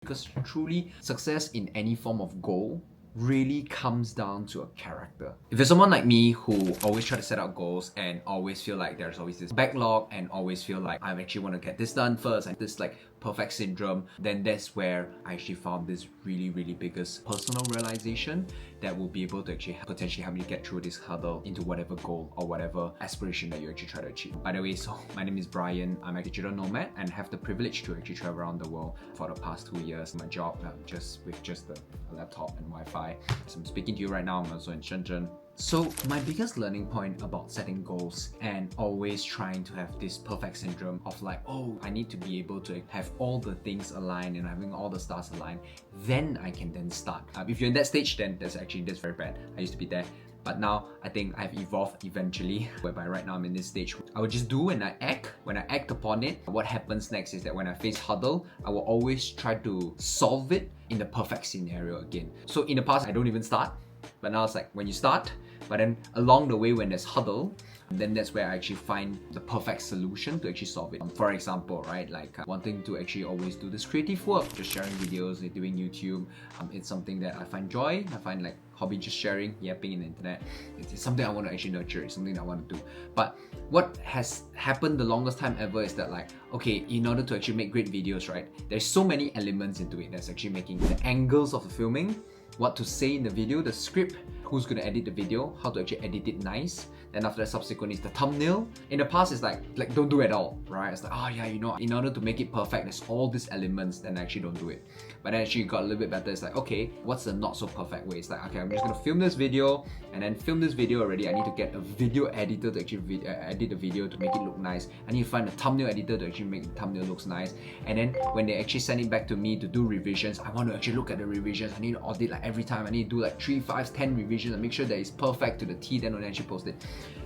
Because truly, success in any form of goal really comes down to a character. If you're someone like me who always try to set out goals and always feel like there's always this backlog and always feel like I actually want to get this done first and this like perfect syndrome, then that's where I actually found this really biggest personal realization that will be able to actually potentially help you get through this hurdle into whatever goal or whatever aspiration that you actually try to achieve. By the way, so my name is Brian. I'm a digital nomad and have the privilege to actually travel around the world for the past 2 years. My job just with just a laptop and Wi-Fi. So I'm speaking to you right now. I'm also in Shenzhen. So my biggest learning point about setting goals and always trying to have this perfect syndrome of like, oh, I need to be able to have all the things aligned and having all the stars aligned, then I can then start. If you're in that stage, then that's very bad. I used to be there. But now I think I've evolved eventually, whereby right now I'm in this stage. I will just do and I act. When I act upon it, what happens next is that when I face hurdle, I will always try to solve it in the perfect scenario again. So in the past, I don't even start. But now it's like when you start, but then along the way when there's hurdle, then that's where I actually find the perfect solution to actually solve it. For example, right, like wanting to actually always do this creative work, just sharing videos, doing YouTube. It's something that I find joy. I find like hobby just sharing, yapping in the internet. It's something I want to actually nurture. It's something that I want to do. But what has happened the longest time ever is that like, okay, in order to actually make great videos, right, there's so many elements into it. That's actually making the angles of the filming, what to say in the video, the script, who's going to edit the video, how to actually edit it nice. Then after that, subsequently is the thumbnail. In the past, it's like don't do it all, right? It's like, oh yeah, you know, in order to make it perfect, there's all these elements, then actually don't do it. But then actually got a little bit better. It's like, okay, what's the not so perfect way? It's like, okay, I'm just gonna film this video, and then film this video already. I need to get a video editor to actually edit the video to make it look nice. I need to find a thumbnail editor to actually make the thumbnail looks nice. And then when they actually send it back to me to do revisions, I want to actually look at the revisions. I need to audit like every time. I need to do like 3, 5, 10 revisions and make sure that it's perfect to the T. Then when I actually post it,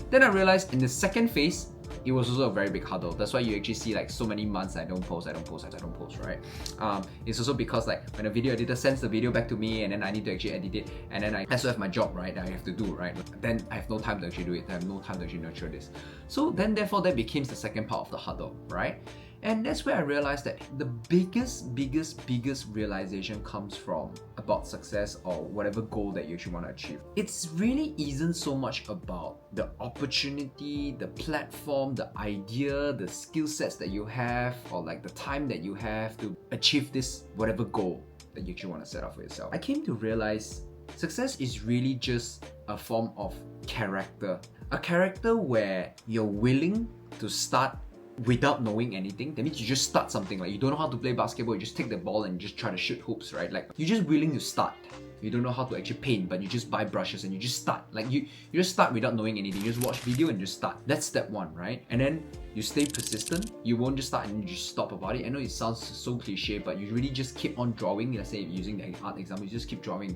then I realized in the second phase, it was also a very big hurdle. That's why you actually see like so many months I don't post, right? It's also because like when a video editor sends the video back to me and then I need to actually edit it, and then I also have my job, right, that I have to do, right? Then I have no time to actually do it. I have no time to actually nurture this. So then therefore that became the second part of the hurdle, right? And that's where I realized that the biggest realization comes from about success or whatever goal that you actually want to achieve. It's really isn't so much about the opportunity, the platform, the idea, the skill sets that you have, or like the time that you have to achieve this whatever goal that you actually want to set up for yourself. I came to realize success is really just a form of character. A character where you're willing to start without knowing anything. That means you just start something. Like you don't know how to play basketball, you just take the ball and just try to shoot hoops, right? Like you're just willing to start. You don't know how to actually paint, but you just buy brushes and you just start. Like you just start without knowing anything. You just watch video and just start. That's step one, right? And then you stay persistent. You won't just start and you just stop about it. I know it sounds so cliche, but you really just keep on drawing. Let's say using the art example, you just keep drawing.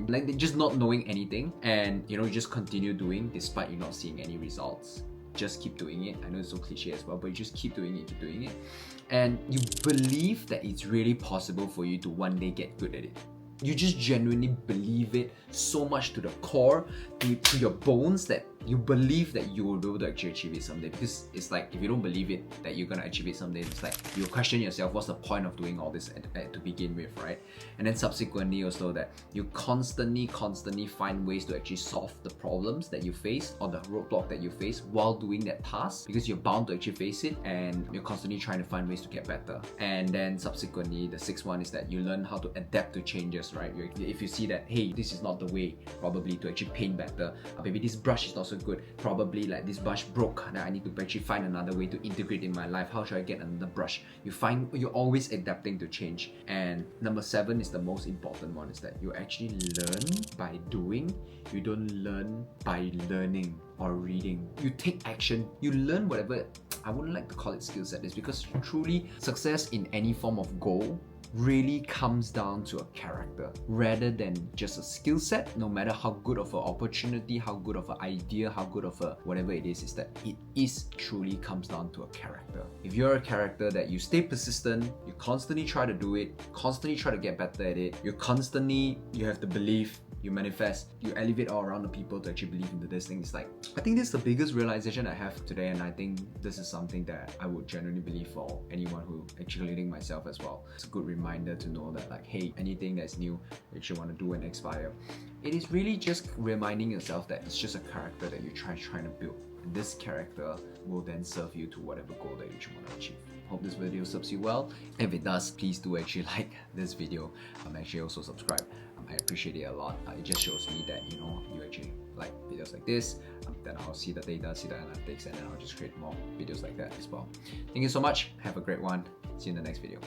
Like just not knowing anything, and you know, you just continue doing despite you not seeing any results. Just keep doing it. I know it's so cliche as well, but you just keep doing it. And you believe that it's really possible for you to one day get good at it. You just genuinely believe it so much to the core, to your bones, that you believe that you will be able to actually achieve it someday. Because it's like, if you don't believe it that you're gonna achieve it someday, it's like you question yourself, what's the point of doing all this to begin with, right? And then subsequently also that you constantly find ways to actually solve the problems that you face or the roadblock that you face while doing that task, because you're bound to actually face it and you're constantly trying to find ways to get better. And then subsequently, the sixth one is that you learn how to adapt to changes, right? If you see that, hey, this is not the way probably to actually paint better, maybe this brush is not so good, probably like this brush broke, now I need to actually find another way to integrate in my life. How should I get another brush? You're always adapting to change. And number 7 is the most important one, is that you actually learn by doing. You don't learn by learning or reading. You take action, you learn whatever. I wouldn't like to call it skill set, is because truly success in any form of goal really comes down to a character rather than just a skill set. No matter how good of an opportunity, how good of an idea, how good of a whatever it is that it is truly comes down to a character. If you're a character that you stay persistent, you constantly try to do it, constantly try to get better at it, you have the belief, you manifest, you elevate all around the people to actually believe into this thing. It's like, I think this is the biggest realization I have today, and I think this is something that I would genuinely believe for anyone who actually leading myself as well. It's a good reminder to know that like, hey, anything that's new, you actually want to do and inspire. It is really just reminding yourself that it's just a character that you're trying to build. And this character will then serve you to whatever goal that you want to achieve. Hope this video serves you well. If it does, please do actually like this video. Actually also subscribe. I appreciate it a lot. It just shows me that you actually like videos like this. Then I'll see the data, see the analytics, and then I'll just create more videos like that as well. Thank you so much. Have a great one. See you in the next video.